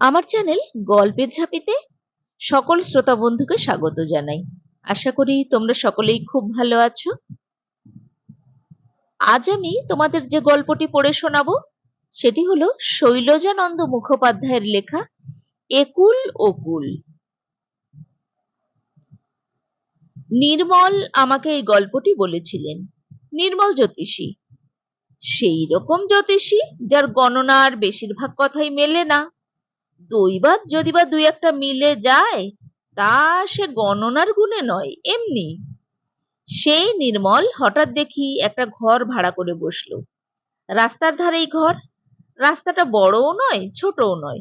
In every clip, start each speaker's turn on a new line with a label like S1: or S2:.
S1: আমার চ্যানেল গল্পের ঝাঁপিতে সকল শ্রোতা বন্ধুকে স্বাগত জানাই। আশা করি তোমরা সকলেই খুব ভালো আছো। আজ আমি তোমাদের যে গল্পটি পড়ে শোনাবো সেটি হলো শৈলজানন্দ মুখোপাধ্যায়ের লেখা একুল ওকুল। নির্মল আমাকে এই গল্পটি বলেছিলেন। নির্মল জ্যোতিষী, সেই রকম জ্যোতিষী যার গণনার বেশিরভাগ কথাই মেলে না। দৈবাত যদি বা দুই একটা মিলে যায় তা সে গণনার গুণে নয়, এমনি। সেই নির্মল হঠাৎ দেখি একটা ঘর ভাড়া করে বসলো। রাস্তার ধারেই ঘর। রাস্তাটা বড়ও নয় ছোটও নয়,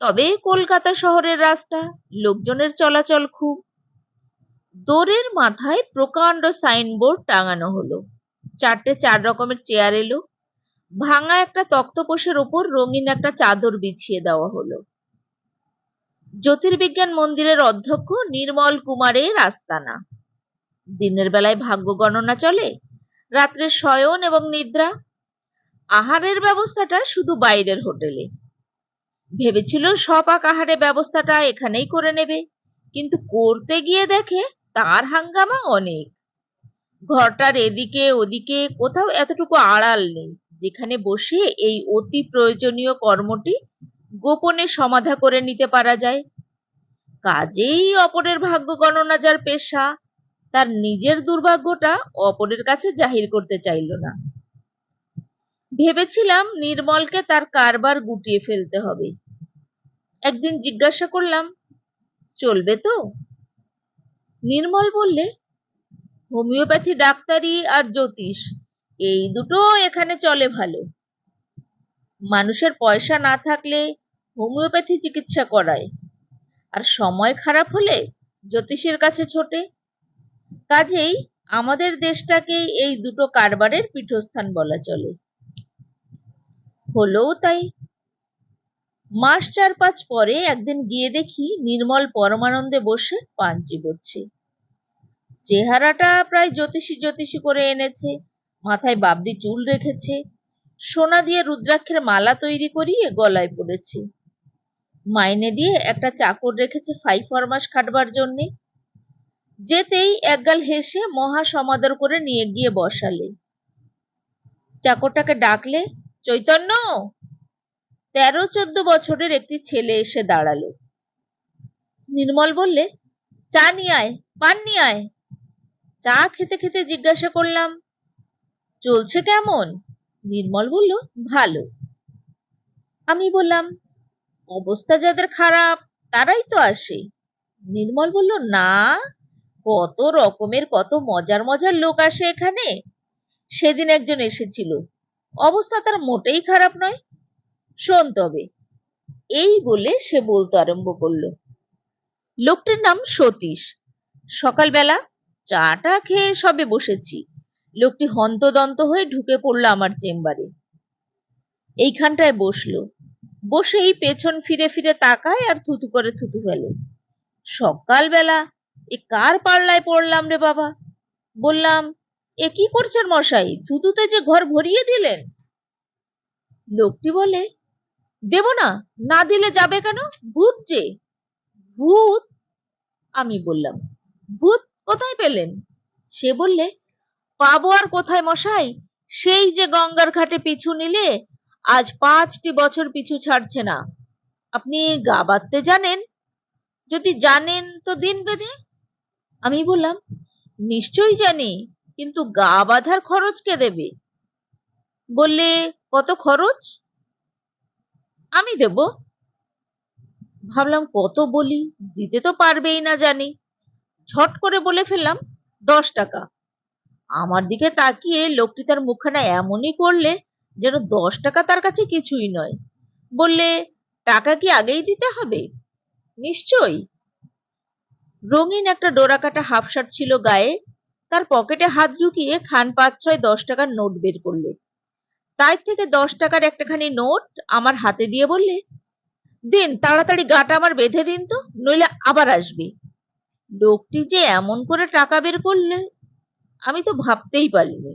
S1: তবে কলকাতা শহরের রাস্তা, লোকজনের চলাচল খুব। দোরের মাথায় প্রকাণ্ড সাইনবোর্ড টাঙানো হলো। চারটে চার রকমের চেয়ার এলো। ভাঙা একটা তক্তপোষের ওপর রঙিন একটা চাদর বিছিয়ে দেওয়া হলো। জ্যোতির্বিজ্ঞান মন্দিরের অধ্যক্ষ নির্মল কুমারের আস্তানা। দিনের বেলায় ভাগ্য গণনা চলে, রাত্রে শয়ন এবং নিদ্রা। আহারের ব্যবস্থাটা শুধু বাইরের হোটেলে। ভেবেছিল সপাক আহারের ব্যবস্থাটা এখানেই করে নেবে, কিন্তু করতে গিয়ে দেখে তার হাঙ্গামা অনেক। ঘরটার এদিকে ওদিকে কোথাও এতটুকু আড়াল নেই যেখানে বসে এই অতি প্রয়োজনীয় কর্মটি গোপনে সমাধা করে নিতে পারা যায়। কাজেই অপরের ভাগ্য গণনা যার পেশা, তার নিজের দুর্ভাগ্যটা অপরের কাছে জাহির করতে চাইল না। ভেবেছিলাম নির্মলকে তার কারবার গুটিয়ে ফেলতে হবে। একদিন জিজ্ঞাসা করলাম, চলবে তো? নির্মল বললে, হোমিওপ্যাথি ডাক্তারি আর জ্যোতিষ এই দুটো এখানে চলে ভালো। মানুষের পয়সা না থাকলে হোমিওপ্যাথি চিকিৎসা করায়, আর সময় খারাপ হলে জ্যোতিষের কাছে ছোটে। কাজেই আমাদের দেশটাকে এই দুটো কারবারের পীঠস্থান বলা চলে। হলোও তাই। মাস 4-5 পরে একদিন গিয়ে দেখি নির্মল পরমানন্দে বসে পান চিবোচ্ছে। চেহারাটা প্রায় জ্যোতিষী জ্যোতিষী করে এনেছে। মাথায় বাবরি চুল রেখেছে, সোনা দিয়ে রুদ্রাক্ষের মালা তৈরি করিয়ে গলায় পড়েছে। মাইনে দিয়ে একটা চাকর রেখেছে 5 ফরমাস খাটবার জন্যে। যেতেই একগাল হেসে মহা সমাদর করে নিয়ে গিয়ে বসালে। চাকরটাকে ডাকলে, চৈতন্য। 13-14 বছরের একটি ছেলে এসে দাঁড়ালো। নির্মল বললে, চা নিয়ে আয়, পান নিয়ে আয়। চা খেতে খেতে জিজ্ঞাসা করলাম, চলছে কেমন? নির্মল বলল, ভালো। আমি বললাম, অবস্থা যাদের খারাপ তারাই তো আসে। নির্মল বলল, না, কত রকমের কত মজার মজার লোক আসে এখানে। সেদিন একজন এসেছিল, অবস্থা তার মোটেই খারাপ নয়। শোন তবে। এই বলে সে বলতে আরম্ভ করলো। লোকটির নাম সতীশ। সকালবেলা চাটা খেয়ে সবে বসেছি, লোকটি হন্তদন্ত হয়ে ঢুকে পড়লো আমার চেম্বারে। এইখানটায় বসলো। বসেই পেছন ফিরে ফিরে তাকায় আর থুতু করে থুতু ফেলে। সকালবেলা এ কার পাল্লায় পড়লাম রে বাবা। বললাম, এ কি করছেন মশাই, থুতুতে যে ঘর ভরিয়ে দিলেন। লোকটি বলে, দেব না, না দিলে যাবে কেন? ভূত যে। ভূত? আমি বললাম, ভূত কোথায় পেলেন? সে বললে, পাবো আর কোথায় মশাই, সেই যে গঙ্গার ঘাটে পিছু নিলে আজ 5টি বছর পিছু ছাড়ছে না। আপনি গা বাঁধতে জানেন? যদি জানেন তো দিন বেঁধে। আমি বললাম, নিশ্চয়ই জানি, কিন্তু গা বাঁধার খরচ কে দেবে? বললে, কত খরচ? আমি দেব। ভাবলাম কত বলি, দিতে তো পারবেই না জানি। ঝট করে বলে ফেললাম, 10 টাকা। আমার দিকে তাকিয়ে লোকটি তার মুখখানা এমনই করলে যেন 10 টাকা তার কাছে কিছুই নয়। বললে, টাকা কি আগেই দিতে হবে? নিশ্চয়ই। রঙিন একটা ডোরাকাটা হাফ শার্ট ছিল গায়ে। তার পকেটে হাত ঢুকিয়ে খান 5-6 10 টাকার নোট বের করলে। তাই থেকে 10 টাকার একটাখানি নোট আমার হাতে দিয়ে বললে, দিন, তাড়াতাড়ি গাটা আমার বেঁধে দিন তো, নইলে আবার আসবে। লোকটি যে এমন করে টাকা বের করলে আমি তো ভাবতেই পারিনি।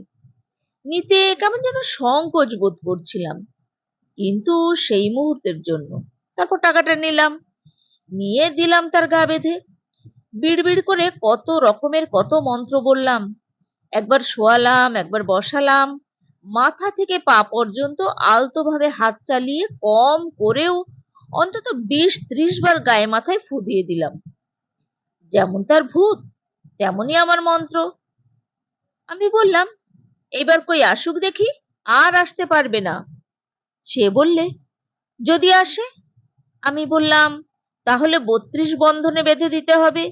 S1: নিতে কেমন যেন সংকোচ বোধ করছিলাম, কিন্তু সেই মুহূর্তের জন্য। তারপর টাকাটা নিলাম, নিয়ে দিলাম তার গা বেঁধে। বিড়বিড় করে কত রকমের কত মন্ত্র বললাম, একবার শোয়ালাম, একবার বসালাম, মাথা থেকে পা পর্যন্ত আলতোভাবে হাত চালিয়ে কম করেও অন্তত 20-30 বার গায়ে মাথায় ফু দিয়ে দিলাম। যেমন তার ভূত তেমনি আমার মন্ত্র। আমি বললাম, এইবার কই আসুক দেখি, আর আসতে পারবে না। সে বললে, যদি আসে? আমি বললাম, তাহলে 32 বন্ধনে বেঁধে দিতে হবে,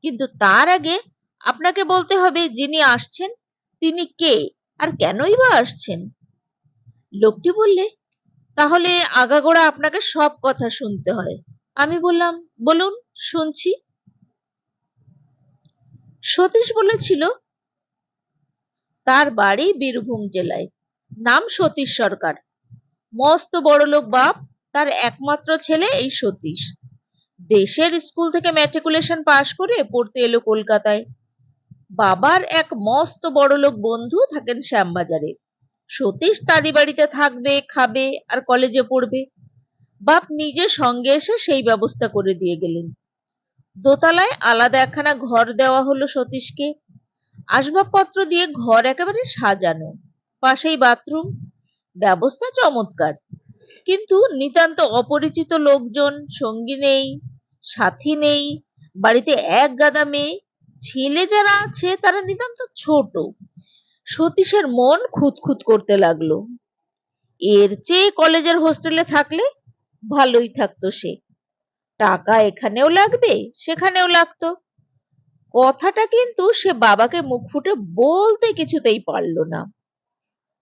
S1: কিন্তু তার আগে আপনাকে বলতে হবে যিনি আসছেন তিনি কে আর কেনই বা আসছেন। লোকটি বললে, তাহলে আগাগোড়া আপনাকে সব কথা শুনতে হয়। আমি বললাম, বলুন, শুনছি। সতীশ বলেছিল তার বাড়ি বীরভূম জেলায়, নাম সতীশ সরকার, মস্ত বড়লোক বাপ, তার একমাত্র ছেলে এই সতীশ। দেশের স্কুল থেকে ম্যাট্রিকুলেশন পাশ করে পড়তে এলো কলকাতায়। বাবার এক মস্ত বড়লোক বন্ধু থাকেন শ্যামবাজারে। সতীশ তারই বাড়িতে থাকবে, খাবে আর কলেজে পড়বে। বাপ নিজে সঙ্গে এসে সেই ব্যবস্থা করে দিয়ে গেলেন। দোতলায় আলাদা একখানা ঘর দেওয়া হলো সতীশকে। আসবাবপত্র দিয়ে ঘর একেবারে সাজানো, পাশেই বাথরুম, ব্যবস্থা চমৎকার। কিন্তু নিতান্ত অপরিচিত লোকজন, সঙ্গী নেই, সাথী নেই, বাড়িতে এক গাদা মেয়ে, ছেলে যারা আছে তারা নিতান্ত ছোট। সতীশের মন খুঁতখুত করতে লাগলো। এর চেয়ে কলেজের হোস্টেলে থাকলে ভালোই থাকতো সে। টাকা এখানেও লাগবে, সেখানেও লাগতো। কথাটা কিন্তু সে বাবাকে মুখ ফুটে বলতে কিছুতেই পারল না।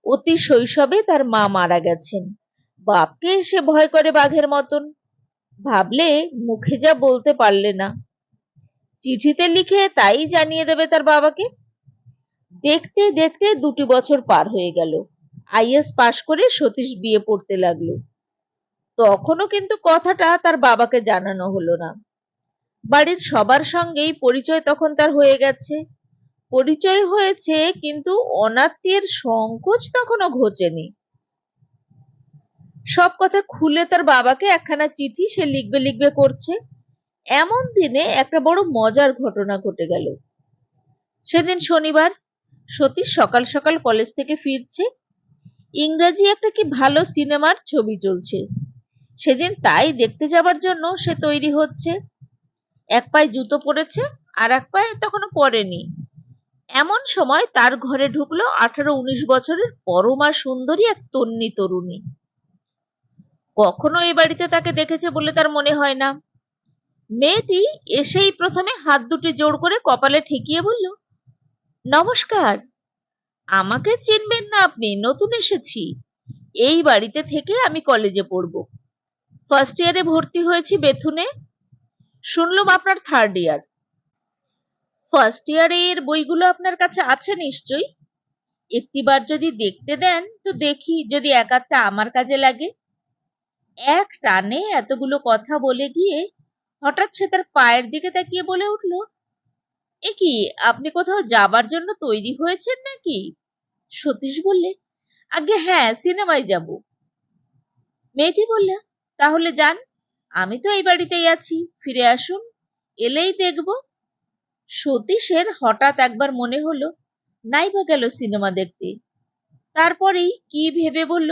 S1: অতি শৈশবে তার মা মারা গেছেন। বাপকে সে ভয় করে বাঘের মতন। ভাবলে মুখে যা বলতে পারলে না, চিঠিতে লিখে তাই জানিয়ে দেবে তার বাবাকে। দেখতে দেখতে 2টি বছর পার হয়ে গেল। আইএস পাশ করে সতীশ বিয়ে পড়তে লাগলো। তখনও কিন্তু কথাটা তার বাবাকে জানানো হলো না। বাড়ির সবার সঙ্গেই পরিচয় তখন তার হয়ে গেছে। পরিচয় হয়েছে, কিন্তু অনাত্মীয়ের সংকোচ তখনও ঘোচেনি। সব কথা খুলে তার বাবাকে একখানা চিঠি সে লিখবে লিখবে করছে। এমন দিনে একটা বড় মজার ঘটনা ঘটে গেল। সেদিন শনিবার, সতীশ সকাল সকাল কলেজ থেকে ফিরছে। ইংরেজি একটা কি ভালো সিনেমার ছবি চলছে। সেদিন তাই দেখতে যাবার জন্য সে তৈরি হচ্ছে। এক পায়ে জুতো পরেছে, আর এক পায়ে তখনও পরেনি। এমন সময় তার ঘরে ঢুকলো 18-19 বছরের পরমা সুন্দরী এক তন্বী তরুণী। কখনো এ বাড়িতে তাকে দেখেছে বলে তার মনে হয় না। মেয়েটি এসেই প্রথমে হাত দুটি জোড় করে কপালে ঠেকিয়ে বলল, নমস্কার। আমাকে চিনবেন না আপনি, নতুন এসেছি। এই বাড়িতে থেকে আমি কলেজে পড়ব। ফার্স্ট ইয়ারে ভর্তি হয়েছি বেথুনে। শুনলাম আপনার থার্ড ইয়ার। ফার্স্ট ইয়ারের বইগুলো আপনার কাছে আছে নিশ্চয়ই। একটিবার যদি দেখতে দেন তো দেখি, যদি এক আধটা আমার কাজে লাগে। এক টানে এতগুলো কথা বলে গিয়ে হঠাৎ সে তার পায়ের দিকে তাকিয়ে বলে উঠল, এ কি, আপনি কোথাও যাবার জন্য তৈরি হয়েছেন নাকি? সতীশ বললে, আগে হ্যাঁ, সিনেমায় যাব। মেয়েটি বলল, তাহলে যান, আমি তো এই বাড়িতেই আছি, ফিরে আসুন, এলেই দেখব। সতীশের হঠাৎ একবার মনে হলো নাই বা গেল সিনেমা দেখতে। তারপরেই কি ভেবে বলল,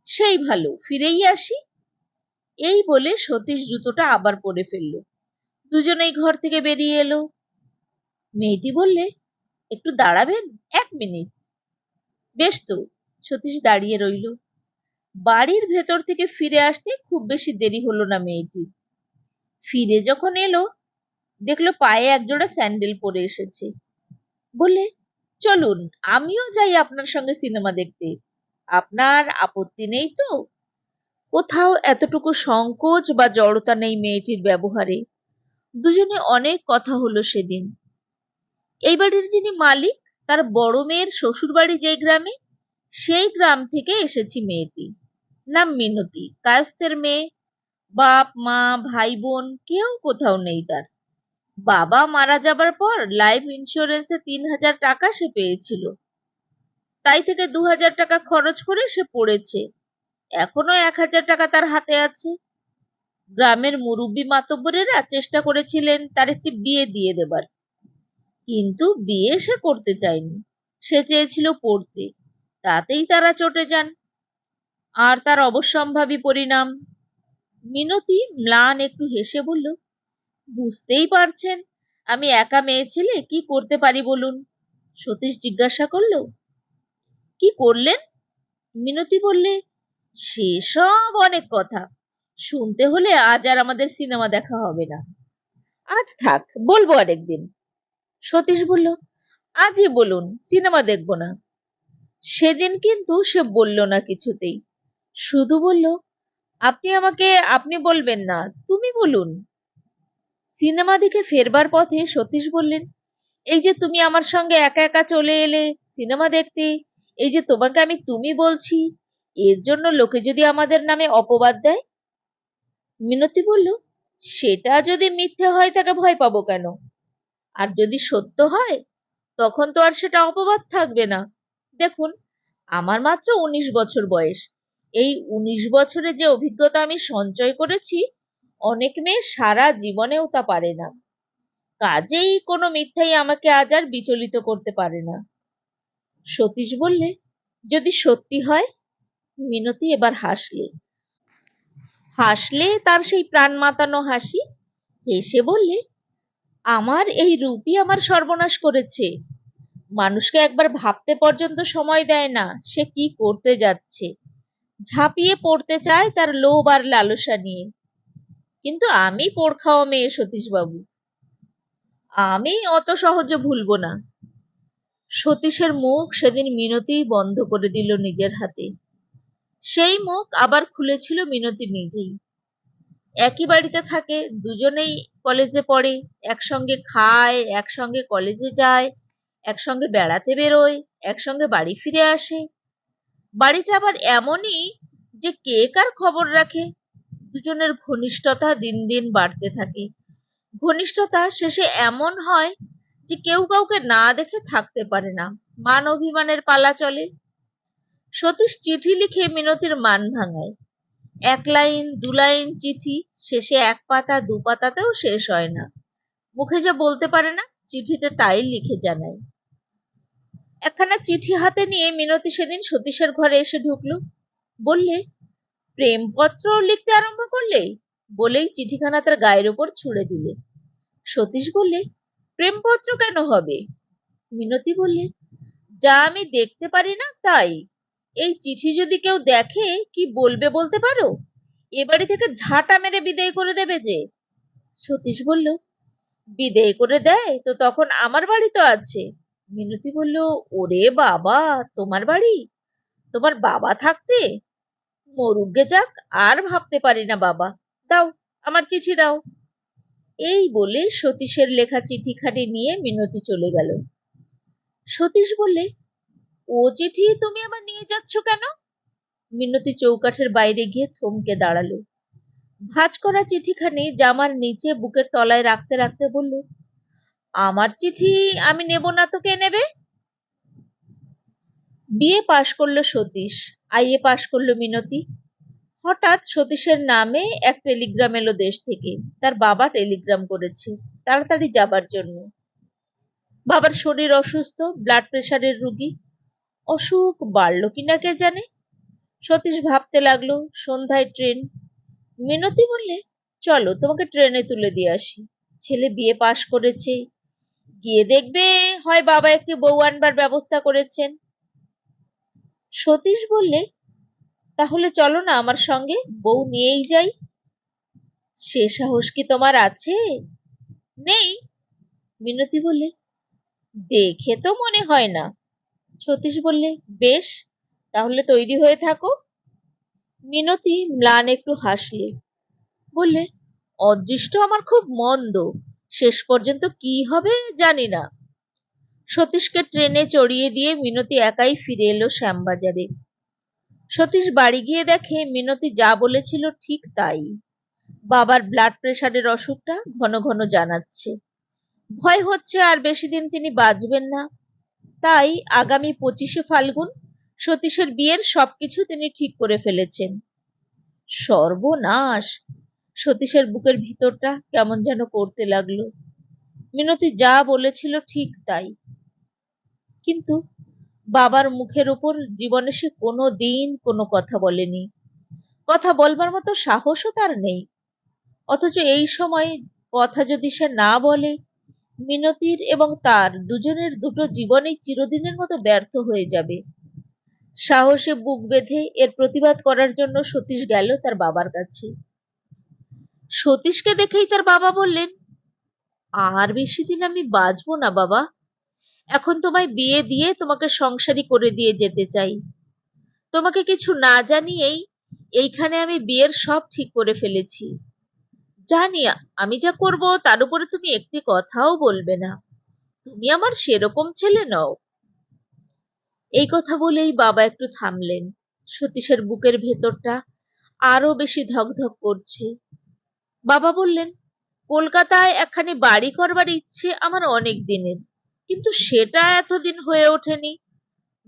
S1: সেই ভালো, ফিরেই আসি। এই বলে সতীশ জুতোটা আবার পরে ফেললো। দুজনেই ঘর থেকে বেরিয়ে এলো। মেয়েটি বললে, একটু দাঁড়াবেন, 1 মিনিট। বেশ তো। সতীশ দাঁড়িয়ে রইল। বাড়ির ভেতর থেকে ফিরে আসতে খুব বেশি দেরি হলো না মেয়েটির। ফিরে যখন এলো, দেখলো পায়ে একজোড়া স্যান্ডেল পরে এসেছে। বললে, চলুন, আমিও যাই আপনার সঙ্গে সিনেমা দেখতে। আপনার আপত্তি নেই তো? কোথাও এতটুকু সংকোচ বা জড়তা নেই মেয়েটির ব্যবহারে। দুজনে অনেক কথা হলো সেদিন। এই বাড়ির যিনি মালিক, তার বড় মেয়ের শ্বশুর বাড়ি যেই গ্রামে, সেই গ্রাম থেকে এসেছি মেয়েটি। নাম মিনতি, কায়স্থের মেয়ে। বাপ মা ভাই বোন কেউ কোথাও নেই তার। বাবা মারা যাবার পর লাইফ ইন্স্যুরেন্সে 3,000 টাকা সে পেয়েছিল। তাই থেকে 2,000 টাকা খরচ করে সে পড়েছে। এখনো 1,000 টাকা তার হাতে আছে। গ্রামের মুরব্বি মাতব্বরেরা চেষ্টা করেছিলেন তার একটি বিয়ে দিয়ে দেবার, কিন্তু বিয়ে সে করতে চায়নি। সে চেয়েছিল পড়তে। তাতেই তারা চটে যান, আর তার অবশ্যম্ভাবী পরিণাম। মিনতি ম্লান একটু হেসে বলল, বুঝতেই পারছেন আমি একা মেয়ে ছেলে কি করতে পারি বলুন। সতীশ জিজ্ঞাসা করলো, কি করলেন? মিনতি বললে, সেসব অনেক কথা, শুনতে হলে আজ আর আমাদের সিনেমা দেখা হবে না। আজ থাক, বলবো আরেকদিন। সতীশ বলল, আজই বলুন, সিনেমা দেখবো না। সেদিন কিন্তু সে বলল না কিছুতেই, শুধু বলল, আপনি আমাকে আপনি বলবেন না, তুমি বলুন। সিনেমা দেখে ফেরবার পথে সতীশ বললেন, এই যে তুমি আমার সঙ্গে একা একা চলে এলে সিনেমা দেখতে, এই যে তোমাকে আমি তুমি বলছি, এর জন্য লোকে যদি আমাদের নামে অপবাদ দেয়। মিনতি বলল, সেটা যদি মিথ্যে হয় তাকে ভয় পাবো কেন? আর যদি সত্য হয় তখন তো আর সেটা অপবাদ থাকবে না। দেখুন, আমার মাত্র 19 বছর বয়স। এই 19 বছরে যে অভিজ্ঞতা আমি সঞ্চয় করেছি, অনেক মেয়ে সারা জীবনেও তা পারে না। কাজেই কোনো মিথ্যাই আমাকে আজ আর বিচলিত করতে পারে না। সতীশ বললে, যদি সত্যি হয়? মিনতি এবার হাসলে। হাসলে তার সেই প্রাণ মাতানো হাসি। হেসে বললে, আমার এই রূপই আমার সর্বনাশ করেছে। মানুষকে একবার ভাবতে পর্যন্ত সময় দেয় না সে কি করতে যাচ্ছে। ঝাঁপিয়ে পড়তে চায় তার লোভ আর লালসা নিয়ে। কিন্তু আমি পোড় খাওয়া মেয়ে সতীশবাবু, আমি অত সহজে ভুলবো না। সতীশের মুখ সেদিন মিনতিই বন্ধ করে দিল নিজের হাতে। সেই মুখ আবার খুলেছিল মিনতি নিজেই। একই বাড়িতে থাকে, দুজনেই কলেজে পড়ে, একসঙ্গে খায়, একসঙ্গে কলেজে যায়, একসঙ্গে বেড়াতে বেরোয়, একসঙ্গে বাড়ি ফিরে আসে। বাড়িটা আবার এমনই যে কে কার খবর রাখে। দুজনের ঘনিষ্ঠতা দিন দিন বাড়তে থাকে। ঘনিষ্ঠতা শেষে এমন হয় যে কেউ কাউকে না দেখে থাকতে পারে না, মান অভিমানের পালা চলে। সতীশ চিঠি লিখে মিনতির মান ভাঙায়। 1 লাইন 2 লাইন চিঠি, শেষে 1 পাতা 2 পাতাতেও শেষ হয় না। মুখে যা বলতে পারে না চিঠিতে তাই লিখে জানায়। একখানা চিঠি হাতে নিয়ে মিনতি সেদিন সতীশের ঘরে এসে ঢুকলো। বললে, প্রেমপত্র লিখতে আরম্ভ করলে? বলেই চিঠিখানা তার গায়ের উপর ছুঁড়ে দিলে। সতীশ বললে, প্রেমপত্র কেন হবে? মিনতি বললে, যা আমি দেখতে পারি না তাই। এই চিঠি যদি কেউ দেখে কি বলবে বলতে পারো? এ বাড়ি থেকে ঝাঁটা মেরে বিদায় করে দেবে যে। সতীশ বলল, বিদায় করে দেয় তো তখন আমার বাড়ি তো আছে। মিনতি বলল, ওরে বাবা, তোমার বাড়ি? তোমার বাবা থাকতে? মরুগে যাক, আর ভাবতে পারি না বাবা। দাও, আমার চিঠি দাও। এই বলে সতীশের লেখা চিঠিখানি নিয়ে মিনতি চলে গেল। সতীশ বললে, ও চিঠি তুমি আবার নিয়ে যাচ্ছ কেন? মিনতি চৌকাঠের বাইরে গিয়ে থমকে দাঁড়ালো। ভাঁজ করা চিঠিখানি জামার নিচে বুকের তলায় রাখতে রাখতে বলল, আমার চিঠি আমি নেব না তো কে নেবে? বিএ পাশ করলো সতীশ, আইএ পাশ করলো মিনতি। হঠাৎ সতীশের নামে এক টেলিগ্রাম এলো দেশ থেকে। তার বাবা টেলিগ্রাম করেছে তাড়াতাড়ি যাবার জন্য। বাবার শরীর অসুস্থ, ব্লাড প্রেশারের রুগী। অসুখ বাড়লো কিনা কে জানে। সতীশ ভাবতে লাগলো, সন্ধ্যায় ট্রেন। মিনতি বললে, চলো তোমাকে ট্রেনে তুলে দিয়ে আসি। ছেলে বিএ পাশ করেছে, গিয়ে দেখবে হয় বাবা একটি বউ আনবার ব্যবস্থা করেছেন। সতীশ বললে, তাহলে চলো না আমার সঙ্গে, বউ নিয়েই যাই। সে সাহস কি তোমার আছে? নেই। মিনতি বললে, দেখে তো মনে হয় না। সতীশ বললে, বেশ, তাহলে তৈরি হয়ে থাকো। মিনতি ম্লান একটু হাসলে। বললে, অদৃষ্ট আমার খুব মন্দ, শেষ পর্যন্ত কি হবে জানি না। সতীশকে ট্রেনে চড়িয়ে দিয়ে মিনতি একাই ফিরে এলো শ্যামবাজারে। সতীশ বাড়ি গিয়ে দেখে মিনতি যা বলেছিল ঠিক তাই। বাবার ব্লাড প্রেশারের অসুখটা ঘন ঘন জানাচ্ছে। ভয় হচ্ছে আর বেশি দিন তিনি বাঁচবেন না। তাই আগামী 25শে ফাল্গুন সতীশের বিয়ের সবকিছু তিনি ঠিক করে ফেলেছেন। সর্বনাশ! সতীশের বুকের ভিতরটা কেমন যেন করতে লাগলো। মিনতি যা বলেছিল ঠিক তাই। কিন্তু বাবার মুখের উপর জীবনে সে কোনো দিন কোনো কথা বলেনি। কথা বলবার মতো সাহসও তার নেই। অথচ এই সময় কথা যদি সে না বলে, মিনতির এবং তার দুজনের দুটো জীবনই চিরদিনের মতো ব্যর্থ হয়ে যাবে। সাহসে বুক বেঁধে এর প্রতিবাদ করার জন্য সতীশ গেল তার বাবার কাছে। সতীশকে দেখেই তার বাবা বললেন, আর বেশি দিন আমি বাঁচবো না বাবা। এখন তোমায় বিয়ে দিয়ে তোমাকে সংসারী করে দিয়ে যেতে চাই। তোমাকে কিছু না জানিয়েই এইখানে আমি বিয়ের সব ঠিক করে ফেলেছি। জানি আমি যা করব তার উপরে তুমি একটি কথাও বলবে না। তুমি আমার সেরকম ছেলে নও। এই কথা বলেই বাবা একটু থামলেন। সতীশের বুকের ভেতরটা আরো বেশি ধকধক করছে। বাবা বললেন, কলকাতায় একখানি বাড়ি করবার ইচ্ছে আমার অনেক দিনের, কিন্তু সেটা এতদিন হয়ে ওঠেনি,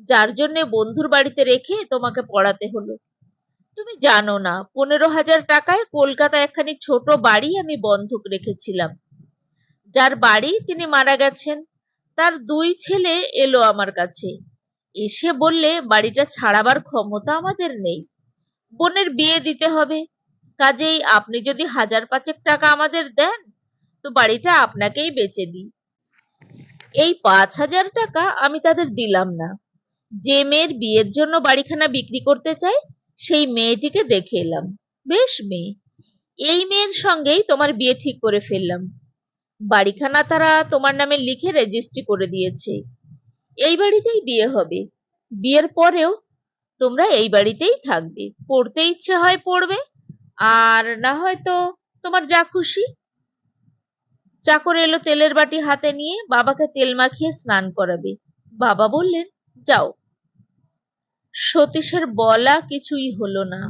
S1: যার জন্য বন্ধুর বাড়িতে রেখে তোমাকে পড়াতে হলো। তুমি জানো না, 15,000 টাকায় কলকাতায় একখানি ছোট বাড়ি আমি বন্ধক রেখেছিলাম। যার বাড়ি তিনি মারা গেছেন, তার 2 ছেলে এলো আমার কাছে। এসে বললে বাড়িটা ছাড়াবার ক্ষমতা আমাদের নেই, বোনের বিয়ে দিতে হবে, কাজেই আপনি যদি 1,000-5 টাকা আমাদের দেন তো বাড়িটা আপনাকেই বেচে দিই। এই 5,000 টাকা আমি তাদের দিলাম না। যে মেয়ের বিয়ের জন্য বাড়িখানা বিক্রি করতে চাই সেই মেয়েটিকে দেখে এলাম, বেশ মেয়ে। এই মেয়ের সঙ্গেই তোমার বিয়ে ঠিক করে ফেললাম। বাড়িখানা তারা তোমার নামে লিখে রেজিস্ট্রি করে দিয়েছে। এই বাড়িতেই বিয়ে হবে। বিয়ের পরেও তোমরা এই বাড়িতেই থাকবে, পড়তে ইচ্ছে হয় পড়বে, আর না হয় তো তোমার যা খুশি। চাকর এলো তেলের বাটি হাতে নিয়ে, বাবাকে তেল মাখিয়ে স্নান করাবে। বাবা বললেন, যাও। সতীশের বলা কিছুই হলো না।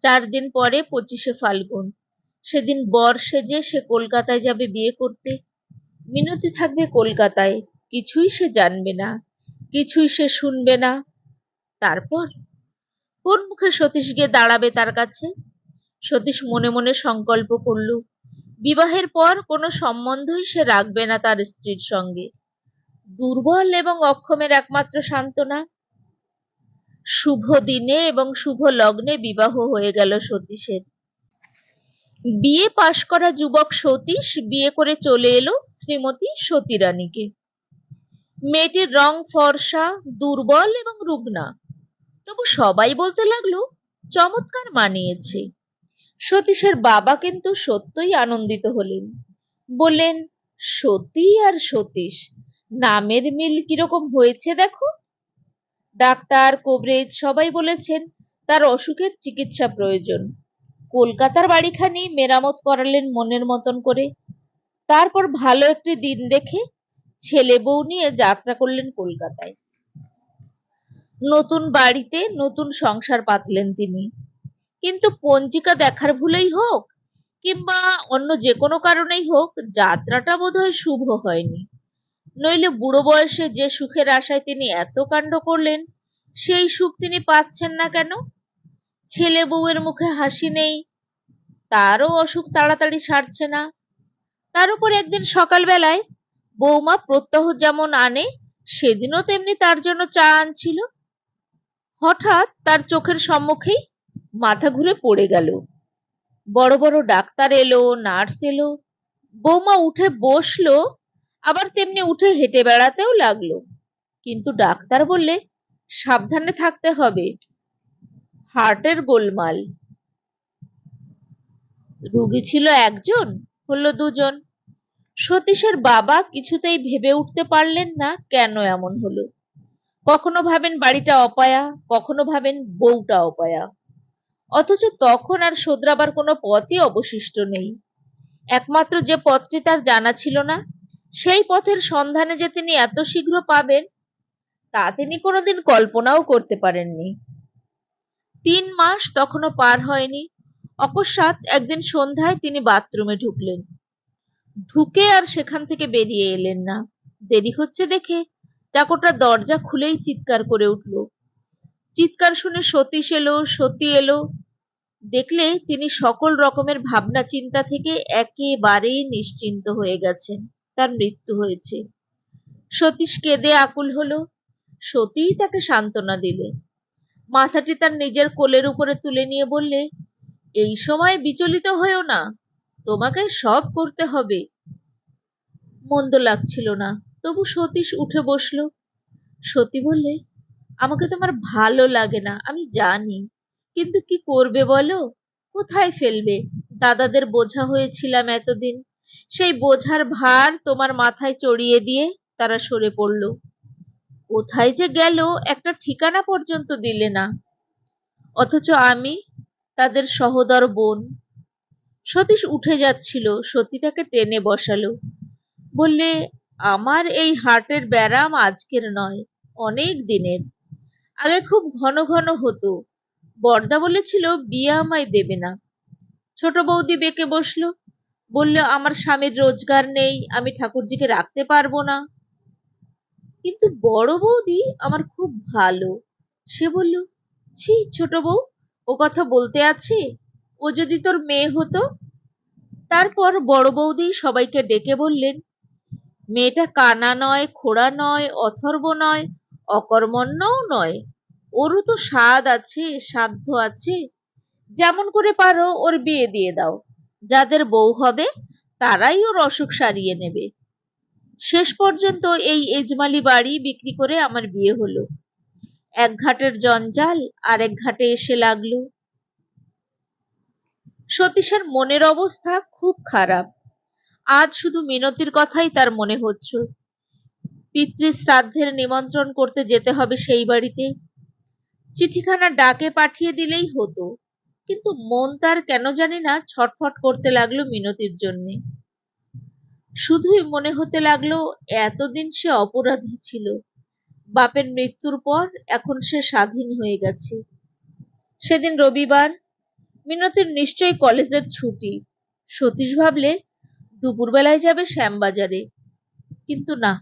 S1: 4 দিন পরে 25শে ফাল্গুন। সেদিন বর সেজে সে কলকাতায় যাবে বিয়ে করতে। মিনতি থাকবে কলকাতায়, কিছুই সে জানবে না, কিছুই সে শুনবে না। তারপর কোন মুখে সতীশ গিয়ে দাঁড়াবে তার কাছে? সতীশ মনে মনে সংকল্প করল, বিবাহের পর কোনো সম্বন্ধই সে রাখবে না তার স্ত্রীর সঙ্গে। দুর্বল এবং অক্ষমের একমাত্র সান্ত্বনা। শুভ দিনে এবং শুভ লগ্নে বিবাহ হয়ে গেল সতীশের। বিয়ে পাশ করা যুবক সতীশ বিয়ে করে চলে এলো শ্রীমতী সতী রানীকে। মেয়েটির রং ফর্সা, দুর্বল এবং রুগ্না, তবু সবাই বলতে লাগলো চমৎকার মানিয়েছে। সতীশের বাবা কিন্তু সত্যই আনন্দিত হলেন। বললেন, সতী আর সতীশ, নামের মিল কিরকম হয়েছে দেখো। ডাক্তার, কবরেজ সবাই বলেছেন তার অসুখের চিকিৎসা প্রয়োজন। কলকাতার বাড়িখানি মেরামত করালেন মনের মতন করে। তারপর ভালো একটি দিন দেখে ছেলে বউ নিয়ে যাত্রা করলেন কলকাতায়। নতুন বাড়িতে নতুন সংসার পাতলেন তিনি। কিন্তু পঞ্জিকা দেখার ভুলেই হোক কিংবা অন্য যে কোনো কারণেই হোক, যাত্রাটা বোধহয় শুভ হয়নি। নইলে বুড়ো বয়সে যে সুখের আশায় তিনি এত কাণ্ড করলেন, সেই সুখ তিনি পাচ্ছেন না কেন? ছেলে বউয়ের মুখে হাসি নেই, তারও অসুখ তাড়াতাড়ি সারছে না। তার উপর একদিন সকালবেলায় বৌমা প্রত্যহ যেমন আনে, সেদিনও তেমনি তার জন্য চা আনছিল। হঠাৎ তার চোখের সম্মুখেই মাথা ঘুরে পড়ে গেল। বড় বড় ডাক্তার এলো, নার্স এলো। বৌমা উঠে বসলো, আবার তেমনি উঠে হেঁটে বেড়াতেও লাগলো। কিন্তু ডাক্তার বললে, সাবধানে থাকতে হবে, হার্টের গোলমাল। রোগী ছিল একজন, হলো দুজন। সতীশের বাবা কিছুতেই ভেবে উঠতে পারলেন না কেন এমন হলো। কখনো ভাবেন বাড়িটা অপায়া, কখনো ভাবেন বউটা অপায়া। অথচ তখন আর শোধরাবার কোনো পথই অবশিষ্ট নেই। একমাত্র যে পথটি তার জানা ছিল না, সেই পথের সন্ধানে যে তিনি এত শীঘ্র পাবেন তা তিনি কোনোদিন কল্পনাও করতে পারেননি। 3 মাস তখনও পার হয়নি। অকস্মাৎ একদিন সন্ধ্যায় তিনি বাথরুমে ঢুকলেন। ঢুকে আর সেখান থেকে বেরিয়ে এলেন না। দেরি হচ্ছে দেখে চাকরটা দরজা খুলেই চিৎকার করে উঠল। চিৎকার শুনে সতীশ এলো, সতী এলো। দেখলে তিনি সকল রকমের ভাবনা চিন্তা থেকে একেবারে নিশ্চিন্ত হয়ে গেছেন, তার মৃত্যু হয়েছে। সতীশ কেঁদে আকুল হলো। সতীই তাকে সান্ত্বনা দিলে। মাথাটি তার নিজের কোলের উপরে তুলে নিয়ে বললে, এই সময় বিচলিত হয়েও না, তোমাকে সব করতে হবে। মন্দ লাগছিল না, তবু সতীশ উঠে বসলো। সতী বললে, আমাকে তোমার ভালো লাগে না আমি জানি, কিন্তু কি করবে বলো? কোথায় ফেলবে? দাদাদের বোঝা হয়েছিলাম এতদিন, সেই বোঝার ভার তোমার মাথায় চড়িয়ে দিয়ে তারা সরে পড়ল। কোথায় যে গেল একটা ঠিকানা পর্যন্ত দিলে না, অথচ আমি তাদের সহোদর বোন। সতীশ উঠে যাচ্ছিল, সতীটাকে টেনে বসালো। বললে, আমার এই হার্টের ব্যারাম আজকের নয়, অনেক দিনের। আগে খুব ঘন ঘন হতো। বরদা বলেছিল বিয়ে আমায় দেবে না। ছোট বৌদি বেঁকে বসলো, বলল, আমার স্বামীর রোজগার নেই, আমি ঠাকুরজিকে রাখতে পারবো না। কিন্তু বড় বৌদি আমার খুব ভালো। সে বলল, ছি ছোট বউ, ও কথা বলতে আছে? ও যদি তোর মেয়ে হতো। তারপর বড় বৌদি সবাইকে ডেকে বললেন, মেয়েটা কানা নয়, খোড়া নয়, অথর্ব নয়, অকর্মণ্যও নয়, ওরও তো স্বাদ আছে, সাধ্য আছে। যেমন করে পারো ওর বিয়ে দিয়ে দাও। যাদের বউ হবে তারাই ওর অসুখ সারিয়ে নেবে। শেষ পর্যন্ত এই এজমালি বাড়ি বিক্রি করে আমার বিয়ে হলো। এক ঘাটের জঞ্জাল আর এক ঘাটে এসে লাগলো। সতীশের মনের অবস্থা খুব খারাপ। আজ শুধু মিনতির কথাই তার মনে হচ্ছে। পিতৃ শ্রাদ্ধের নিমন্ত্রণ করতে যেতে হবে সেই বাড়িতে। চিঠিখানা ডাকে পাঠিয়ে দিলেই হতো, কিন্তু মন তার কেন জানি না ছটফট করতে লাগলো মিনতির জন্যে। শুধুই মনে হতে লাগলো এতদিন সে অপরাধী ছিল, বাপের মৃত্যুর পর এখন সে স্বাধীন হয়ে গেছে। সেদিন রবিবার, মিনতির নিশ্চয়ই কলেজের ছুটি। সতীশ ভাবলে দুপুরবেলায় যাবে শ্যামবাজারে, কিন্তু না,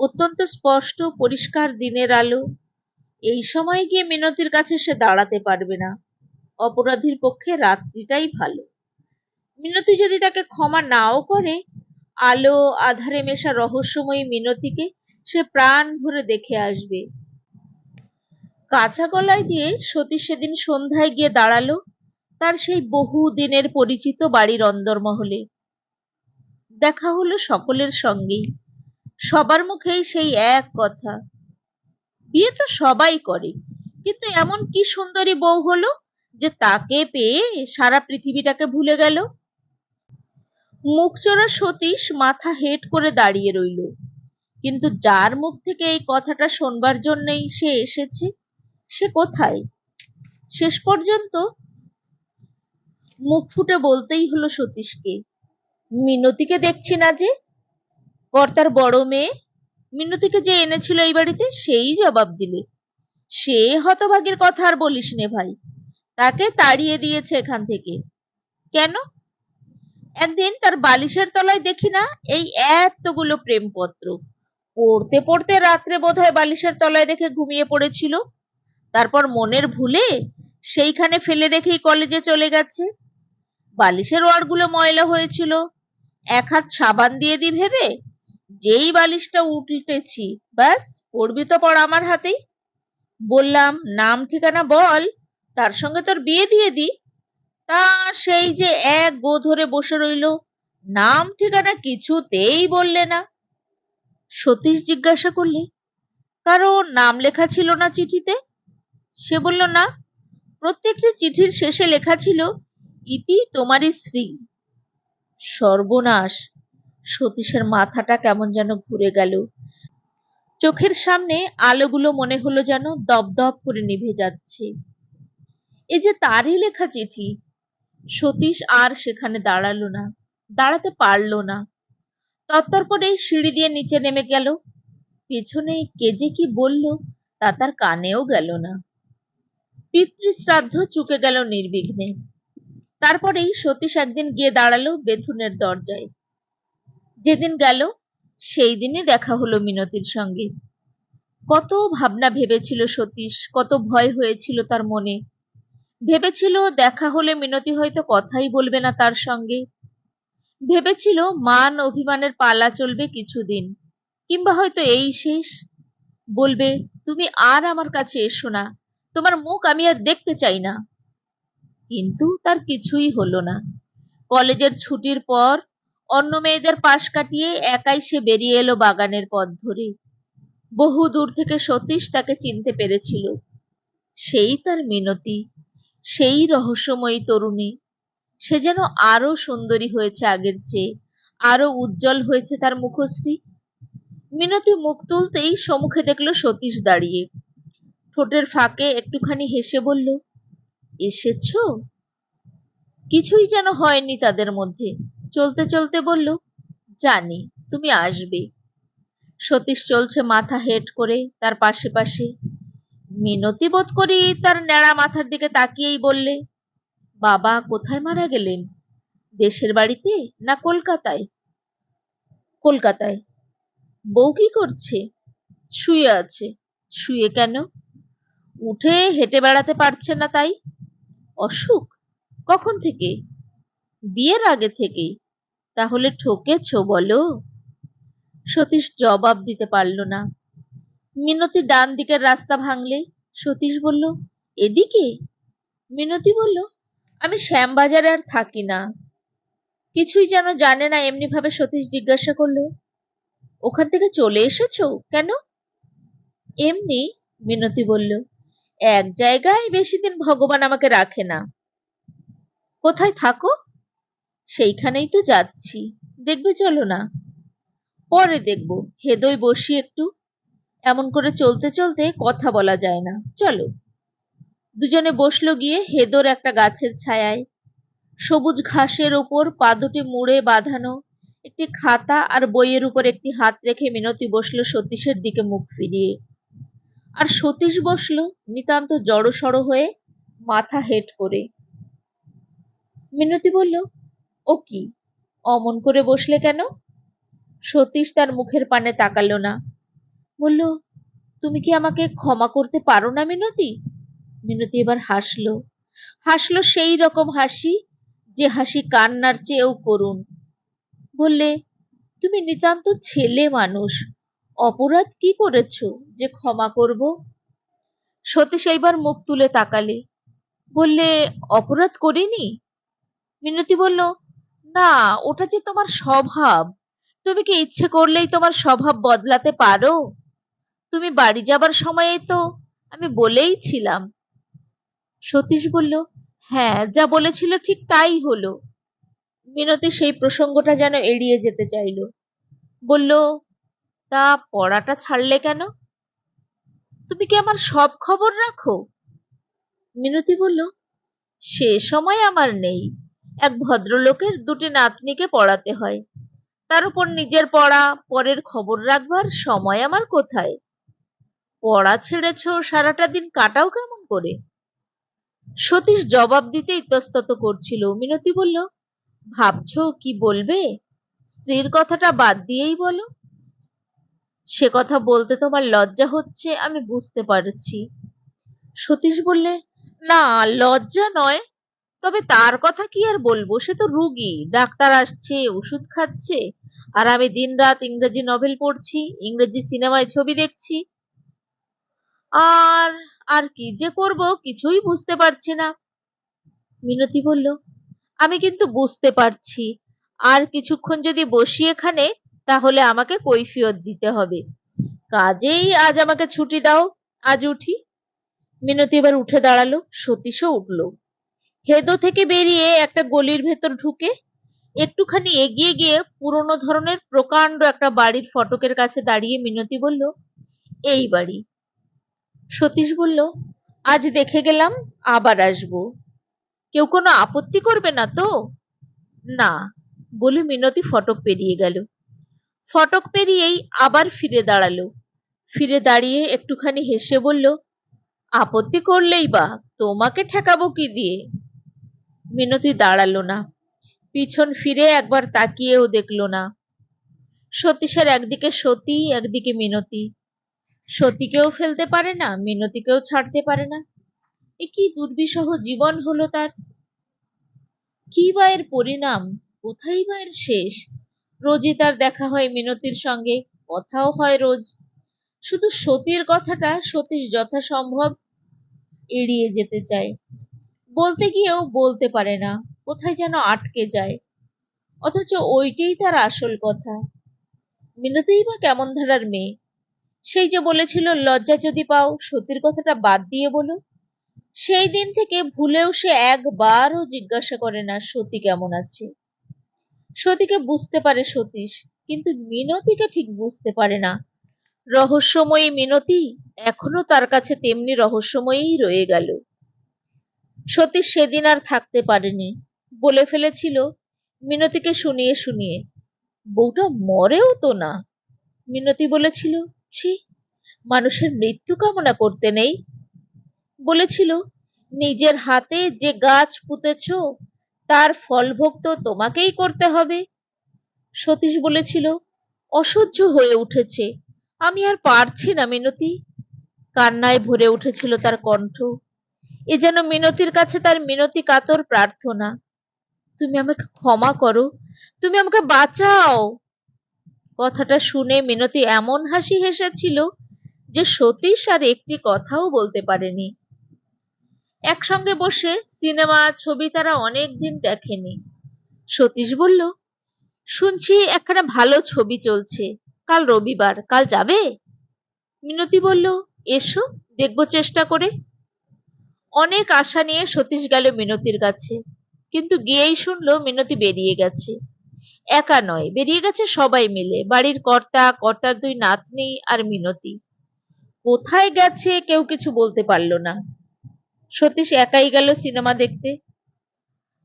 S1: অত্যন্ত স্পষ্ট পরিষ্কার দিনের আলো। এই সময় গিয়ে মিনতির কাছে সে দাঁড়াতে পারবে না। অপরাধীর পক্ষে রাত্রিটাই ভালো। মিনতি যদি তাকে ক্ষমা নাও করে, আলো আধারে মেশা রহস্যময়ী মিনতিকে সে প্রাণ ভরে দেখে আসবে। কাঁচা গলায় দিয়ে সতীশ সেদিন সন্ধ্যায় গিয়ে দাঁড়ালো তার সেই বহু দিনের পরিচিত বাড়ির অন্দরমহলে। দেখা হলো সকলের সঙ্গেই। সবার মুখেই সেই এক কথা, বিয়ে তো সবাই করে, কিন্তু এমন কি সুন্দরী বউ হলো যে তাকে পেয়ে সারা পৃথিবীটাকে ভুলে গেল। মুখচোরা সতীশ মাথা হেঁট করে দাঁড়িয়ে রইল। কিন্তু যার মুখ থেকে এই কথাটা শোনবার জন্যই সে এসেছে, সে কোথায়? শেষ পর্যন্ত মুখ ফুটে বলতেই হলো সতীশকে, মিনতিকে দেখছি না যে। কর্তার বড় মেয়ে মিনতিকে যে এনেছিল এই বাড়িতে সেই জবাব দিলে। সে হতভাগীর কথা আর বলিস নে ভাই, তাকে তাড়িয়ে দিয়েছে এখান থেকে। কেন? একদিন তার বালিশের তলায় দেখি না এই এতগুলো প্রেমপত্র। পড়তে পড়তে রাত্রে বোধহয় বালিশের তলায় রেখে ঘুমিয়ে পড়েছিল। তারপর মনের ভুলে সেইখানে ফেলে রেখেই কলেজে চলে গেছে। বালিশের ওয়ারগুলো ময়লা হয়েছিল, এক হাত সাবান দিয়ে দি ভেবে যেই বালিশটা উল্টেছি, ব্যাস পড়বি তো পড় আমার হাতেই। বললাম নাম ঠিকানা বল, তার সঙ্গে তোর বিয়ে দিয়ে দি। তা সেই যে এক গো ধরে বসে রইল, নাম ঠিকানা কিছুতেই বললে না। সতীশ জিজ্ঞাসা করলে, কারো নাম লেখা ছিল না চিঠিতে? সে বলল, না, প্রত্যেকটি চিঠির শেষে লেখা ছিল, ইতি তোমারই শ্রী। সর্বনাশ! সতীশের মাথাটা কেমন যেন ঘুরে গেল। চোখের সামনে আলোগুলো মনে হলো যেন দপদপ করে নিভে যাচ্ছে। এ যে তারই লেখা চিঠি। সতীশ আর সেখানে দাঁড়ালো না, দাঁড়াতে পারল না। তত্তর করে সিঁড়ি দিয়ে নিচে নেমে গেল। পেছনে কে যে কি বলল তা তার কানেও গেল না। পিতৃশ্রাদ্ধ চুকে গেল নির্বিঘ্নে। তারপরেই সতীশ একদিন গিয়ে দাঁড়ালো বেথুনের দরজায়। যেদিন গেল সেই দিনই দেখা হলো মিনতির সঙ্গে। কত ভাবনা ভেবেছিল সতীশ, কত ভয় হয়েছিল তার মনে। ভেবেছিল দেখা হলে মিনতি হয়তো কথাই বলবে না তার সঙ্গে। ভেবেছিল মান অভিমানের পালা চলবে কিছুদিন, কিংবা হয়তো এই শেষ। বলবে, তুমি আর আমার কাছে এসো না, তোমার মুখ আমি আর দেখতে চাই না। কিন্তু তার কিছুই হলো না। কলেজের ছুটির পর অন্য মেয়েদের পাশ কাটিয়ে একাই সে বেরিয়ে এলো বাগানের পথ ধরে। বহু দূর থেকে সতীশ তাকে চিনতে পেরেছিল। সেই তার মিনতি, সেই রহস্যময়ী তরুণী। সে যেন আরো সুন্দরী হয়েছে আগের চেয়ে, আরো উজ্জ্বল হয়েছে তার মুখশ্রী। মিনতি মুখ তুলতেই সম্মুখে দেখলো সতীশ দাঁড়িয়ে। ঠোঁটের ফাঁকে একটুখানি হেসে বলল, এসেছো? কিছুই যেন হয়নি তাদের মধ্যে। চলতে চলতে বলল, জানি তুমি আসবে। সতীশ চলছে মাথা হেট করে তার পাশে পাশে। মিনতি বোধ করি তার ন্যাড়া মাথার দিকে তাকিয়েই বললে, বাবা কোথায় মারা গেলেন? দেশের বাড়িতে না কলকাতায়? কলকাতায়। বউ কি করছে? শুয়ে আছে। শুয়ে কেন? উঠে হেঁটে বেড়াতে পারছে না তাই। অসুখ? কখন থেকে? বিয়ের আগে থেকেই। তাহলে ঠকেছো বলো? সতীশ জবাব দিতে পারল না। মিনতি ডান দিকের রাস্তা ভাঙলে সতীশ বলল, এদিকে? মিনতি বলল, আমি শ্যামবাজারে আর থাকি না। কিছুই যেন জানে না এমনি ভাবে সতীশ জিজ্ঞাসা করলো, ওখান থেকে চলে এসেছো কেন? এমনি, মিনতি বলল। এক জায়গায় বেশি দিন ভগবান আমাকে রাখে না। কোথায় থাকো? সেইখানেই তো যাচ্ছি, দেখবে চলো না? পরে দেখবো, হেদোয় বসি একটু। এমন করে চলতে চলতে কথা বলা যায় না, চলো। দুজনে বসলো গিয়ে হেদোর একটা গাছের ছায়ায়। সবুজ ঘাসের ওপর পাদুটি মুড়ে বাঁধানো একটি খাতা আর বইয়ের উপর একটি হাত রেখে মিনতি বসলো সতীশের দিকে মুখ ফিরিয়ে। আর সতীশ বসলো নিতান্ত জড়সড় হয়ে, মাথা হেট করে। মিনতি বলল, ও কি, অমন করে বসলে কেন? সতীশ তার মুখের পানে তাকালো না। বলল, তুমি কি আমাকে ক্ষমা করতে পারো না মিনতি? মিনতি এবার হাসলো। হাসলো সেই রকম হাসি, যে হাসি কান্নার চেয়েও করুণ। বললে, তুমি নিতান্ত ছেলে মানুষ, অপরাধ কি করেছো যে ক্ষমা করব? সতীশ এইবার মুখ তুলে তাকালে। বললে, অপরাধ করিনি। মিনতি বলল, না, ওটা যে তোমার স্বভাব। তুমি কি ইচ্ছে করলেই তোমার স্বভাব বদলাতে পারো? তুমি বাড়ি যাবার সময়ে তো আমি বলেই ছিলাম। সতীশ বলল, হ্যাঁ, যা বলেছিল ঠিক তাই হলো। মিনতি সেই প্রসঙ্গটা যেন এড়িয়ে যেতে চাইল। বলল, তা পড়াটা ছাড়লে কেন? তুমি কি আমার সব খবর রাখো? মিনতি বলল, সে সময় আমার নেই। এক ভদ্রলোকের দুটি নাতনিকে পড়াতে হয়, তার উপর নিজের পড়া, পরের খবর রাখবার সময় আমার কোথায়? পড়া ছেড়েছ, সারাটা দিন কাটাও কেমন করে? সতীশ জবাব দিতে ইতস্তত করছিল। মিনতি বলল, ভাবছো কি বলবে? স্ত্রীর কথাটা বাদ দিয়েই বলো। সে কথা বলতে তোমার লজ্জা হচ্ছে, আমি বুঝতে পারছি। সতীশ বললে, না, লজ্জা নয়, তবে তার কথা কি আর বলবো, সে তো রুগী, ডাক্তার আসছে, ওষুধ খাচ্ছে, আর আমি দিনরাত ইংরেজি নভেল পড়ছি, ইংরেজি সিনেমায় ছবি দেখছি। আর আর কি যে করব কিছুই বুঝতে পারছি না। মিনতি বলল, আমি কিন্তু বুঝতে পারছি। আর কিছুক্ষণ যদি বসি এখানে, তাহলে আমাকে কৈফিয়ত দিতে হবে। কাজেই আজ আমাকে ছুটি দাও, আজ উঠি। মিনতি এবার উঠে দাঁড়ালো, সতীশও উঠলো। হেদো থেকে বেরিয়ে একটা গলির ভেতর ঢুকে একটুখানি এগিয়ে গিয়ে পুরনো ধরনের প্রকাণ্ড একটা বাড়ির ফটকের কাছে দাঁড়িয়ে মিনতি বলল, এই বাড়ি। সতীশ বলল, আজ দেখে গেলাম, আবার আসবো। কেউ কোনো আপত্তি করবে না তো? না, বলে মিনতি ফটক পেরিয়ে গেল। ফটক পেরিয়েই আবার ফিরে দাঁড়ালো। ফিরে দাঁড়িয়ে একটুখানি হেসে বলল, আপত্তি করলেই বা তোমাকে ঠেকাবো কি দিয়ে? মিনতি দাঁড়ালো না, পিছন ফিরে একবার তাকিয়েও দেখলো না। সতীশের একদিকে সতী, একদিকে মিনতি। সতীকেও ফেলতে পারে না, মিনতিকেও ছাড়তে পারে না। এ কি দুর্বিষহ জীবন হলো তার! কি বা এর পরিণাম, কোথায় বা এর শেষ! রোজই তার দেখা হয় মিনতির সঙ্গে, কথাও হয় রোজ। শুধু সতীর কথাটা সতীশ যথাসম্ভব এড়িয়ে যেতে চায়, বলতে গিয়েও বলতে পারে না, কোথায় যেন আটকে যায়। অথচ ওইটাই তার আসল কথা। মিনতিই বা কেমন ধারার মেয়ে! সেই যে বলেছিল, লজ্জা যদি পাও সতীর কথাটা বাদ দিয়ে বলো। সেই দিন থেকে ভুলেও সে একবারও জিজ্ঞাসা করে না সতী কেমন আছে। সতীকে বুঝতে পারে সতীশ, কিন্তু মিনতিকে ঠিক বুঝতে পারে না। রহস্যময়ী মিনতি এখনো তার কাছে তেমনি রহস্যময়ী রয়ে গেল। সতীশ সেদিন আর থাকতে পারেনি, বলে ফেলেছিল মিনতিকে শুনিয়ে শুনিয়ে, বউটা মরেও তো না। মিনতি বলেছিল, ছি, মানুষের মৃত্যু কামনা করতে নেই। বলেছিল, নিজের হাতে যে গাছ পুঁতেছ তার ফলভোগ তো তোমাকেই করতে হবে। সতীশ বলেছিল, অসহ্য হয়ে উঠেছে, আমি আর পারছি না মিনতি। কান্নায় ভরে উঠেছিল তার কণ্ঠ। এ যেন মিনতির কাছে তার মিনতি কাতর প্রার্থনা, তুমি আমাকে ক্ষমা করো, তুমি আমাকে বাঁচাও। কথাটা শুনে মিনতি এমন হাসি হেসেছিল যে সতীশ আর একটি কথাও বলতে পারেনি। একসঙ্গে বসে সিনেমা ছবি তারা অনেক দিন দেখেনি। সতীশ বলল, শুনছি একখানা ভালো ছবি চলছে, কাল রবিবার, কাল যাবে? মিনতি বলল, এসো, দেখবো চেষ্টা করে। অনেক আশা নিয়ে সতীশ গেল মিনতির কাছে, কিন্তু গিয়েই শুনলো মিনতি বেরিয়ে গেছে। একা নয়, বেরিয়ে গেছে সবাই মিলে, বাড়ির কর্তা, কর্তার দুই নাতনি আর মিনতি। কোথায় গেছে কেউ কিছু বলতে পারল না। সতীশ একাই গেল সিনেমা দেখতে।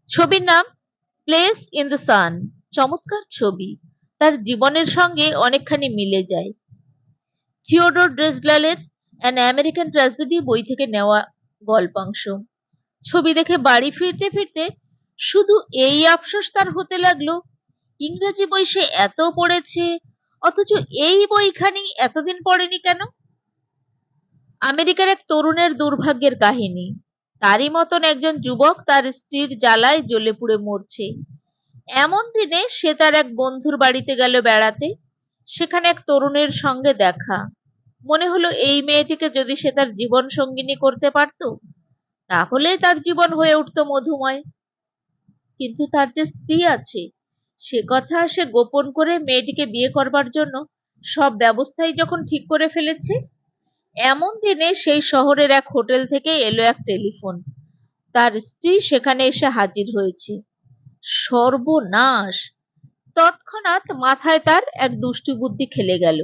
S1: ছবির নাম প্লেস ইন দ্য সান। চমৎকার ছবি, তার জীবনের সঙ্গে অনেকখানি মিলে যায়। থিওডোর ড্রেজলারের অ্যান আমেরিকান ট্র্যাজেডি বই থেকে নেওয়া গল্পাংশ। ছবি দেখে বাড়ি ফিরতে ফিরতে শুধু এই আফসোস তার হতে লাগলো, ইংরেজি বই সে এত পড়েছে, অথচ এই বইখানি এতদিন পড়েনি কেন। আমেরিকার এক তরুণের দুর্ভাগ্যের কাহিনী। তারই মতন একজন যুবক তার স্ত্রীর জ্বালায় জ্বলে পুড়ে মরছে। এমন দিনে সে তার এক বন্ধুর বাড়িতে গেল বেড়াতে। সেখানে এক তরুণের সঙ্গে দেখা। মনে হলো এই মেয়েটিকে যদি সে তার জীবন সঙ্গিনী করতে পারত, তাহলে তার জীবন হয়ে উঠত মধুময়। কিন্তু তার যে স্ত্রী আছে, সে কথা সে গোপন করে মেয়েটিকে বিয়ে করবার জন্য সব ব্যবস্থাই যখন ঠিক করে ফেলেছে, এমন দিনে সেই শহরের এক হোটেল থেকে এলো এক টেলিফোন। তার স্ত্রী সেখানে এসে হাজির হয়েছে। সর্বনাশ! তৎক্ষণাৎ মাথায় তার এক দুষ্টু বুদ্ধি খেলে গেল।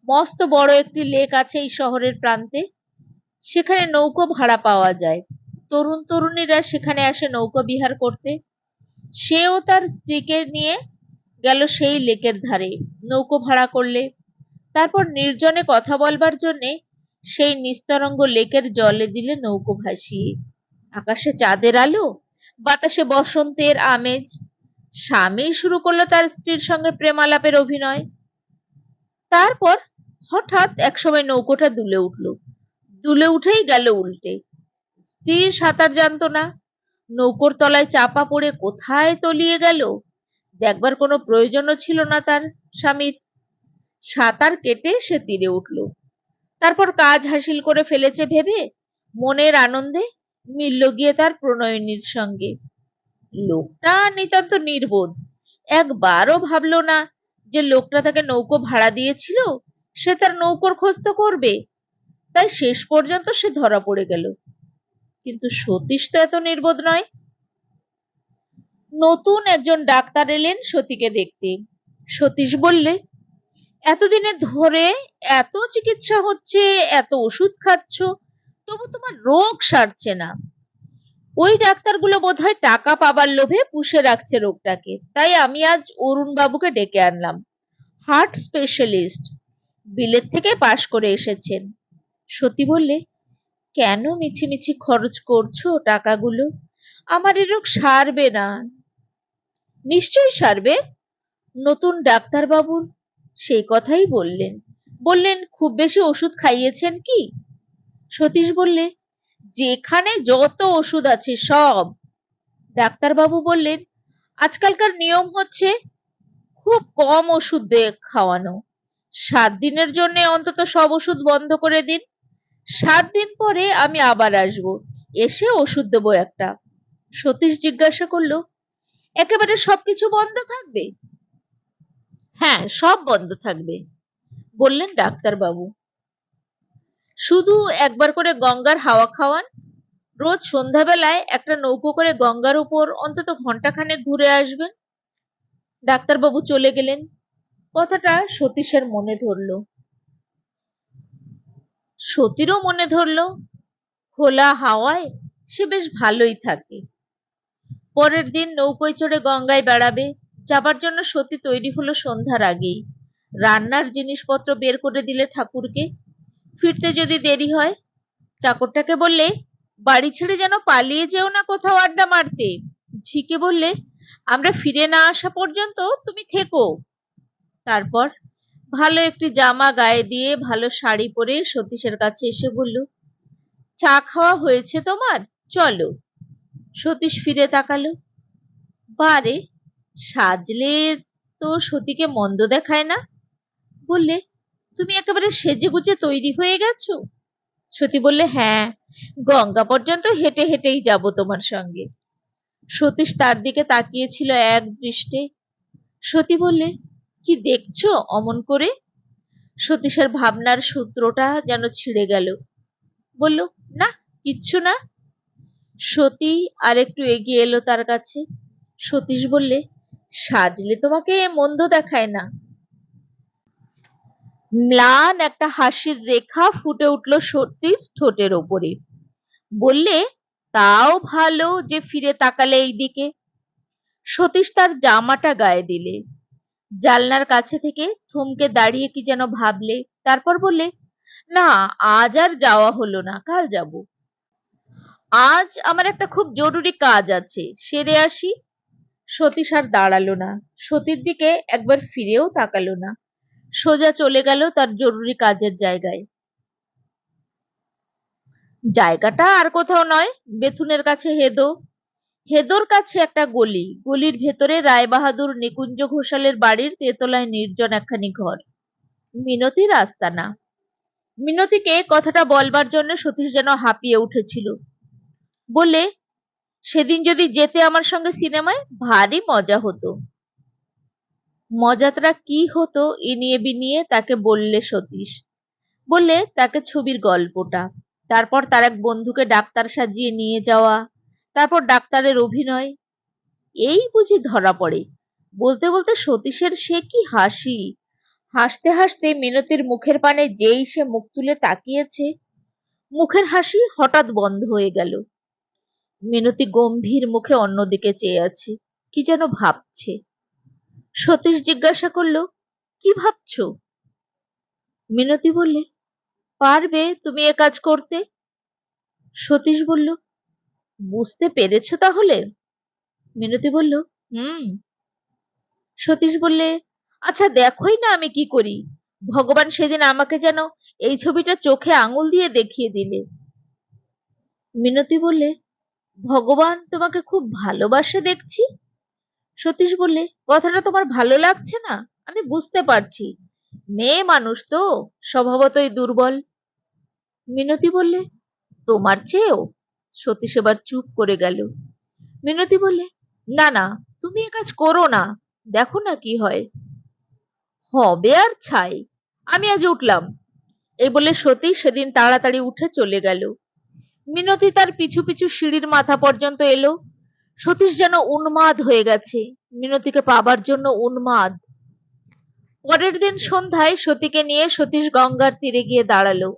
S1: মস্ত বড় একটি লেক আছে এই শহরের প্রান্তে, সেখানে নৌকো ভাড়া পাওয়া যায়। তরুণ তরুণীরা সেখানে আসে নৌকো বিহার করতে। সেও তার স্ত্রীকে নিয়ে গেল সেই লেকের ধারে, নৌকো ভাড়া করলে। তারপর নির্জনে কথা বলবার জন্যে সেই নিস্তরঙ্গ লেকের জলে দিলে নৌকো ভাসিয়ে। আকাশে চাঁদের আলো, বাতাসে বসন্তের আমেজ। স্বামী শুরু করলো তার স্ত্রীর সঙ্গে প্রেমালাপের অভিনয়। তারপর হঠাৎ একসময় নৌকোটা দুলে উঠল, দুলে উঠেই গেল উল্টে। স্ত্রী সাঁতার জানতো না, নৌকোর তলায় চাপা পড়ে কোথায় তলিয়ে গেল দেখবার কোনো প্রয়োজনও ছিল না তার স্বামীর। সাঁতার কেটে সে তীরে উঠল। তারপর কাজ হাসিল করে ফেলেছে ভেবে মনের আনন্দে মিলল গিয়ে তার প্রণয়িনীর সঙ্গে। লোকটা নিতান্ত নির্বোধ, একবারও ভাবলো না যে লোকটা তাকে নৌকো ভাড়া দিয়েছিল সে তার নৌকোর খোঁজ তো করবে। তাই শেষ পর্যন্ত সে ধরা পড়ে গেল। কিন্তু সতীশ তো এত নির্বোধ নয়। নতুন একজন ডাক্তার এলেন সতীকে দেখতে। সতীশ বললে, এতদিনে ধরে এত চিকিৎসা হচ্ছে, এত ওষুধ খাচ্ছ, তবু তোমার রোগ সারছে না। ওই ডাক্তারগুলো বোধহয় টাকা পাবার লোভে পুষে রাখছে রোগটাকে। তাই আমি আজ অরুণ বাবুকে ডেকে আনলাম, হার্ট স্পেশালিস্ট, বিলেত থেকে পাশ করে এসেছেন। সতী বললে, কেন মিছিমিছি খরচ করছো টাকাগুলো? আমার এ রোগ সারবে না। নিশ্চয়ই সারবে, নতুন ডাক্তার বাবুর সেই কথাই বললেন। বললেন, খুব বেশি ওষুধ খাইয়েছেন কি? সতীশ বললে, যেখানে যত ওষুধ আছে সব। ডাক্তারবাবু বললেন, আজকালকার নিয়ম হচ্ছে খুব কম ওষুধ দিয়ে খাওয়ানো। 7 দিনের জন্য অন্তত সব ওষুধ বন্ধ করে দিন। 7 দিন পরে আমি আবার আসবো, এসে ওষুধ দেবো একটা। সতীশ জিজ্ঞাসা করলো, একেবারে সবকিছু বন্ধ থাকবে? হ্যাঁ, সব বন্ধ থাকবে, বললেন ডাক্তারবাবু। শুধু একবার করে গঙ্গার হাওয়া খাওয়ান। রোজ সন্ধ্যাবেলায় একটা নৌকো করে গঙ্গার উপর অন্তত ঘন্টাখানেক ঘুরে আসবেন। ডাক্তারবাবু চলে গেলেন। কথাটা সতীশের মনে ধরলো। সতীরও মনে ধরলো, খোলা হাওয়ায় সে বেশ ভালোই থাকে। পরের দিন নৌকোয় চড়ে গঙ্গায় বেড়াবে। যাবার জন্য সতী তৈরি হলো সন্ধ্যার আগেই। রান্নার জিনিসপত্র বের করে দিলে ঠাকুরকে। ফিরতে যদি দেরি হয়, চাকরটাকে বললে, বাড়ি ছেড়ে যেন পালিয়ে যেও না কোথাও আড্ডা মারতে। ঝিকে বললে, আমরা ফিরে না আসা পর্যন্ত তুমি থেকো। তারপর ভালো একটি জামা গায়ে দিয়ে ভালো শাড়ি পরে সতীশের কাছে এসে বলল, চা খাওয়া হয়েছে তোমার? চলো। সতীশ ফিরে তাকালো। বারে, সাজলে তো সতীকে মন্দ দেখায় না। বললে, তুমি একেবারে সেজে গুজে তৈরি হয়ে গেছো? সতী বললে, হ্যাঁ, গঙ্গা পর্যন্ত হেঁটে হেঁটেই যাব তোমার সঙ্গে। সতীশ তার দিকে তাকিয়েছিল এক দৃষ্টে। সতী বললে, কি দেখছো অমন করে? সতীশের ভাবনার সূত্রটা যেন ছিঁড়ে গেল। বলল, না, কিচ্ছু না। সতী আর একটু এগিয়ে এলো তার কাছে। সতীশ বললে, সাজলে তোমাকে মন্দ দেখায় না। ম্লান একটা হাসির রেখা ফুটে উঠল সতীর ঠোঁটের ওপরে। বললে, তাও ভালো যে ফিরে তাকালে এই দিকে। সতীশ তার জামাটা গায়ে দিলে। জানলার কাছে থেকে থমকে দাঁড়িয়ে কি যেন ভাবলে। তারপর বললে, না, আজ আর যাওয়া হলো না, কাল যাব। আজ আমার একটা খুব জরুরি কাজ আছে, সেরে আসি। সতীশ আর দাঁড়ালো না, সতীর দিকে একবার ফিরেও তাকালো না। সোজা চলে গেল তার জরুরি কাজের জায়গায়। জায়গাটা আর কোথাও নয়, বেথুনের কাছে হেদো। হেদোর কাছে একটা গলি, গলির ভেতরে রায়বাহাদুর নিকুঞ্জ ঘোষালের বাড়ির তেতলায় নির্জন একখানি ঘর। মিনতির আস্তানা। মিনতিকে কথাটা বলবার জন্য সতীশ যেন হাঁপিয়ে উঠেছিল। বললে, সেদিন যদি যেতে আমার সঙ্গে সিনেমায়, ভারী মজা হতো। মজাটা কি হতো ইনিয়ে বিনিয়ে তাকে বললে সতীশ। বললে, তাকে ছবির গল্পটা, তারপর তার এক বন্ধুকে ডাক্তার সাজিয়ে নিয়ে যাওয়া, তারপর ডাক্তারের অভিনয়, এই বুঝি ধরা পড়ে। বলতে বলতে সতীশের সে কি হাসি। হাসতে হাসতে মিনতির মুখের পানে যেই সে মুখ তুলে তাকিয়েছে, মুখের হাসি হঠাৎ বন্ধ হয়ে গেল। মিনতি গম্ভীর মুখে অন্যদিকে চেয়ে আছে, কি যেন ভাবছে। সতীশ জিজ্ঞাসা করলো, কি ভাবছো? মিনতি বললে, পারবে তুমি এ কাজ করতে? সতীশ বলল, বুঝতে পেরেছো তাহলে? মিনতি বলল, হুম। সতীশ বললে, আচ্ছা দেখোই না আমি কি করি। ভগবান সেদিন আমাকে যেন এই ছবিটা চোখে আঙুল দিয়ে দেখিয়ে দিলে। মিনতি বললে, ভগবান তোমাকে খুব ভালোবাসে দেখছি। সতীশ বললে, কথাটা তোমার ভালো লাগছে না? আমি বুঝতে পারছি, মেয়ে মানুষ তো, স্বভাবতই দুর্বল। মিনতি বললে, তোমার চেয়েও? সতীশ এবার চুপ করে গেল। মিনতি বললে, না না, তুমি এ কাজ করো না, দেখো না কি হয়। হবে আর ছাই, আমি আজ উঠলাম। এই বলে সতীশ সেদিন তাড়াতাড়ি উঠে চলে গেল। মিনতি তার পিছু পিছু সিঁড়ির মাথা পর্যন্ত এলো। সতীশ যেন উন্মাদ হয়ে গেছে, মিনতিকে পাবার জন্য উন্মাদ। পরের দিন সন্ধ্যায় সতীকে নিয়ে সতীশ গঙ্গার তীরে গিয়ে দাঁড়ালো।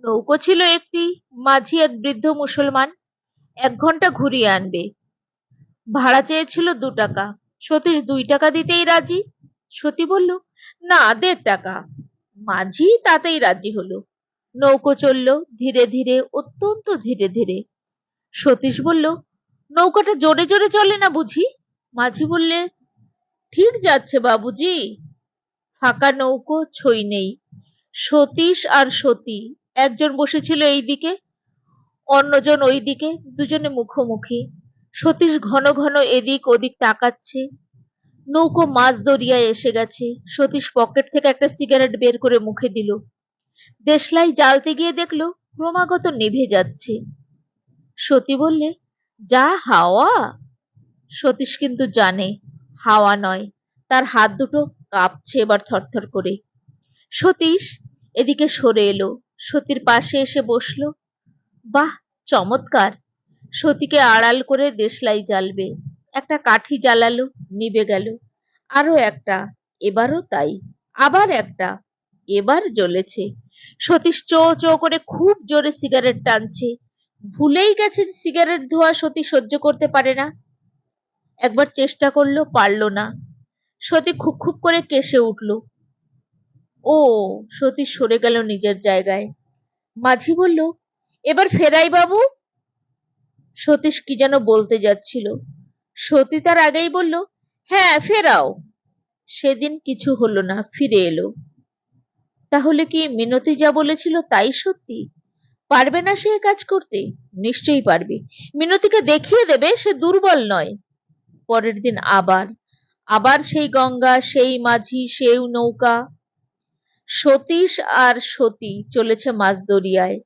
S1: নৌকো ছিল একটি, মাঝি এক বৃদ্ধ মুসলমান, 1 ঘন্টা ঘুরিয়ে আনবে। ভাড়া চেয়েছিল 2 টাকা। সতীশ 2 টাকা দিতেই রাজি। সতী বলল, না, 1.5 টাকা। মাঝি তাতেই রাজি হলো। নৌকো চললো ধীরে ধীরে, অত্যন্ত ধীরে ধীরে। সতীশ বলল, নৌকাটা জোরে জোরে চলে না বুঝি? মাঝি বললে, ঠিক যাচ্ছে বাবুজি। ফাঁকা নৌকো, ছই নেই। সতীশ আর সতী, একজন বসেছিল এই দিকে, অন্যজন ওই দিকে, দুজনে মুখোমুখি। সতীশ ঘন ঘন এদিক ওদিক তাকাচ্ছে। নৌকো মাঝ দরিয়ায় এসে গেছে। সতীশ পকেট থেকে একটা সিগারেট বের করে মুখে দিল। দেশলাই জ্বালতে গিয়ে দেখলো ক্রমাগত নিভে যাচ্ছে। সতী বললে, যা হাওয়া। সতীশ কিন্তু জানে হাওয়া নয়, তার হাত দুটো কাঁপছে এবার থরথর করে। সতীশ এদিকে সরে এলো, সতীর পাশে এসে বসলো। বাহ, চমৎকার। সতীকে আড়াল করে দেশলাই জ্বালবে। একটা কাঠি জ্বালালো, নিভে গেল। আরো একটা, এবারও তাই। আবার একটা, এবার জ্বলেছে। সতীশ চো চো করে খুব জোরে সিগারেট টানছে। ভুলেই গেছে সিগারেট ধোঁয়া সতী সহ্য করতে পারে না। একবার চেষ্টা করলো, পারল না। সতী খুব খুব করে কেসে উঠল। ও, সতী সরে গেল নিজের জায়গায়। মাঝি বলল, এবার ফেরাই বাবু। সতীশ কি যেন বলতে যাচ্ছিল। সতী তার আগেই বলল, হ্যাঁ ফেরাও। সেদিন কিছু হলো না, ফিরে এলো। তাহলে কি মিনতি যা বলেছিল তাই সত্যি? পারবে না সে কাজ করতে? নিশ্চয়ই পারবে। মিনতিকে দেখিয়ে দেবে সে দুর্বল নয়। পরের দিন আবার আবার সেই গঙ্গা, সেই মাঝি, সেই নৌকা। সতীশ আর সতী চলেছে মাঝ দরিয়ায়।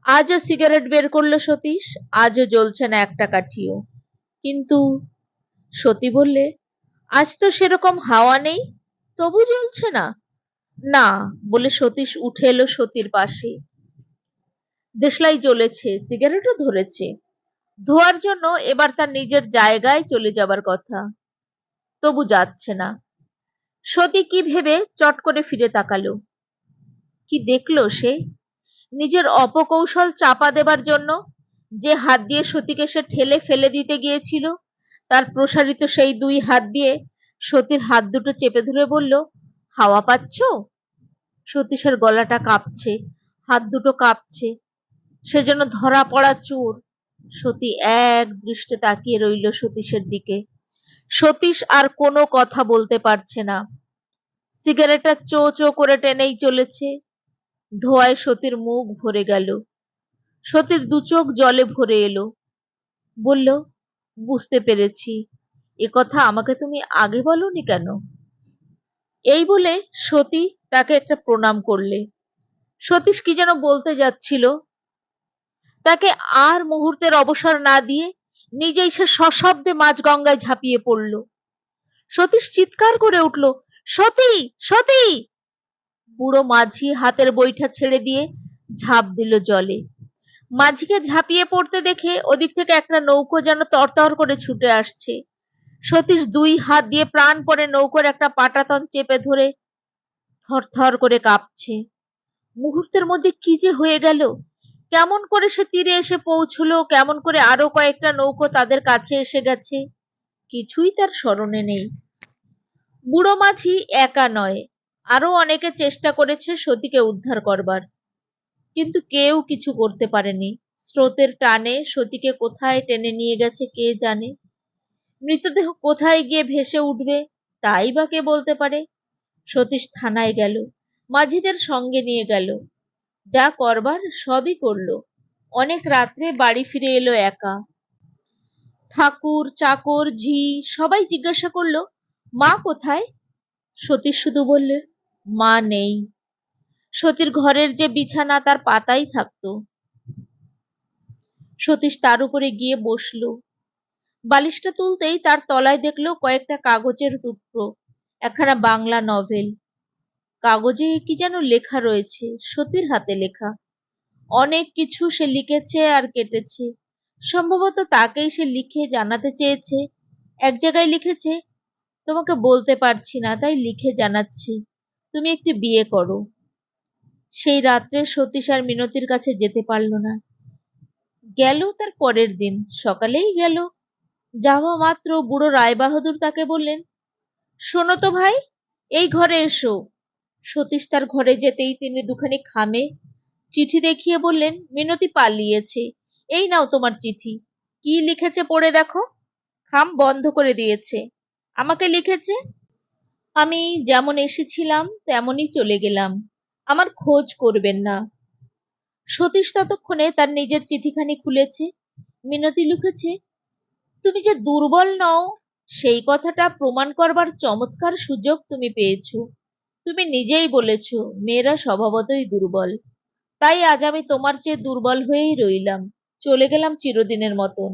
S1: আজও সিগারেট বের করলো সতীশ, আজও জ্বলছে না একটা কাঠিও। কিন্তু সতী বললে, আজ তো সেরকম হাওয়া নেই, তবু জ্বলছে না। না, বলে সতীশ উঠে এলো সতীর পাশে। দেশলাই জ্বলেছে, সিগারেটও ধরেছে। ধোয়ার জন্য এবার তার নিজের জায়গায় চলে যাবার কথা, তবু যাচ্ছে না। সতী কি ভেবে চট করে ফিরে তাকালো। কি দেখলো সে? নিজের অপকৌশল চাপা দেবার জন্য যে হাত দিয়ে সতীকে সে ঠেলে ফেলে দিতে গিয়েছিল, তার প্রসারিত সেই দুই হাত দিয়ে সতীর হাত দুটো চেপে ধরে বলল, হাওয়া পাচ্ছ? সতীশের গলাটা কাঁপছে, হাত দুটো কাঁপছে, সে যেন ধরা পড়া চোর। সতী এক দৃষ্টে তাকিয়ে রইল সতীশের দিকে। সতীশ আর কোনো কথা বলতে পারছে না। সিগারেটটা চো চো করে টেনেই চলেছে। ধোঁয়ায় সতীর মুখ ভরে গেল। সতীর দু চোখ জলে ভরে এলো। বলল, বুঝতে পেরেছি, এ কথা আমাকে তুমি আগে বলনি কেন? এই বলে সতী তাকে একটা প্রণাম করলে। সতীশ কি যেন বলতে যাচ্ছিল, তাকে আর মুহূর্তের অবসর না দিয়ে নিজেই সে সশব্দে মাঝ গঙ্গায় ঝাঁপিয়ে পড়ল। সতীশ চিৎকার করে উঠল, সতী, সতী! বুড়ো মাঝি হাতের বৈঠা ছেড়ে দিয়ে ঝাঁপ দিল জলে। মাঝিকে ঝাঁপিয়ে পড়তে দেখে ওদিক থেকে একটা নৌকো যেন তরতর করে ছুটে আসছে। সতীশ দুই হাত দিয়ে প্রাণপণে নৌকোর একটা পাটাতন চেপে ধরে থরথর করে কাঁপছে। মুহূর্তের মধ্যে কি যে হয়ে গেল! কেমন করে সে তীরে এসে পৌঁছলো, কেমন করে আরো কয়েকটা নৌকো তাদের কাছে এসে গেছে, কিছুই তার স্মরণে নেই। বুড়ো মাঝি একা নয়, আরো অনেকে চেষ্টা করেছে সতীকে উদ্ধার করবার, কিন্তু কেউ কিছু করতে পারেনি। স্রোতের টানে সতীকে কোথায় টেনে নিয়ে গেছে কে জানে। মৃতদেহ কোথায় গিয়ে ভেসে উঠবে তাই বা কে বলতে পারে। সতীশ থানায় গেল, মাঝিদের সঙ্গে নিয়ে গেল, যা করবার সবই করলো। অনেক রাত্রে বাড়ি ফিরে এলো একা। ঠাকুর, চাকর, ঝি সবাই জিজ্ঞাসা করলো, মা কোথায়? সতীশ শুধু বললে, মা নেই। সতীর ঘরের যে বিছানা তার পাতাই থাকতো। সতীশ তার উপরে গিয়ে বসলো। বালিশটা তুলতেই তার তলায় দেখলো কয়েকটা কাগজের টুকরো, একখানা বাংলা নভেল। কাগজে কি যেন লেখা রয়েছে, সতীর হাতে লেখা। অনেক কিছু সে লিখেছে আর কেটেছে, সম্ভবত তাকেই সে লিখে জানাতে চেয়েছে। এক জায়গায় লিখেছে, তোমাকে বলতে পারছি না তাই লিখে জানাচ্ছি, তুমি একটি বিয়ে করো। সেই রাত্রে সতীশ আর মিনতির কাছে যেতে পারল না। গেল তার পরের দিন, সকালেই গেল। যাওয়া মাত্র বুড়ো রায়বাহাদুর তাকে বললেন, শোনো তো ভাই, এই ঘরে এসো। সতীশ তার ঘরে যেতেই তিনি দুখানি খামে চিঠি দেখিয়ে বললেন, মিনতি পালিয়েছে, এই নাও তোমার চিঠি। কি লিখেছে পড়ে দেখো। খাম বন্ধ করে দিয়েছে। আমাকে লিখেছে, আমি যেমন এসেছিলাম তেমনই চলে গেলাম, আমার খোঁজ করবেন না। সতীশ ততক্ষণে তার নিজের চিঠিখানি খুলেছে। মিনতি লিখেছে, তুমি যে দুর্বল নও সেই কথাটা প্রমাণ করবার চমৎকার সুযোগ তুমি পেয়েছো। তুমি নিজেই বলেছ মেয়েরা স্বভাবতই দুর্বল। তাই আজ আমি তোমার চেয়ে দুর্বল হয়েই রইলাম, চলে গেলাম চিরদিনের মতন।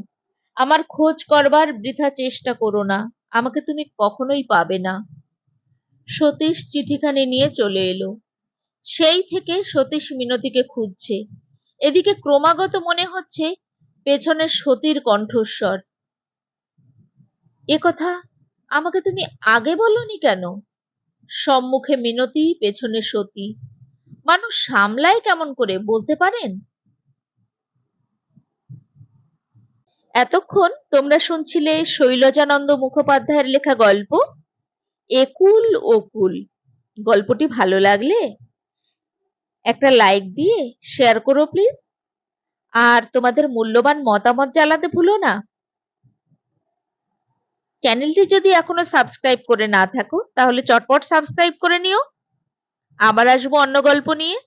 S1: আমার খোঁজ করবার বৃথা চেষ্টা করো না, আমাকে তুমি কখনোই পাবে না। সতীশ চিঠিখানি নিয়ে চলে এলো। সেই থেকে সতীশ মিনতিকে খুঁজছে। এদিকে ক্রমাগত মনে হচ্ছে পেছনে সতীর কণ্ঠস্বর, এ কথা আমাকে তুমি আগে বলনি কেন? সম্মুখে মিনতি, পেছনে সতী। মানুষ সামলায় কেমন করে বলতে পারেন? এতক্ষণ তোমরা শুনছিলে শৈলজানন্দ মুখোপাধ্যায়ের লেখা গল্প একুল ওকুল। গল্পটি ভালো লাগলে একটা লাইক দিয়ে শেয়ার করো প্লিজ। আর তোমাদের মূল্যবান মতামত জানাতে ভুলো না। চ্যানেলটি যদি এখনো সাবস্ক্রাইব করে না থাকো তাহলে চটপট সাবস্ক্রাইব করে নিও। আবার আসবো অন্য গল্প নিয়ে।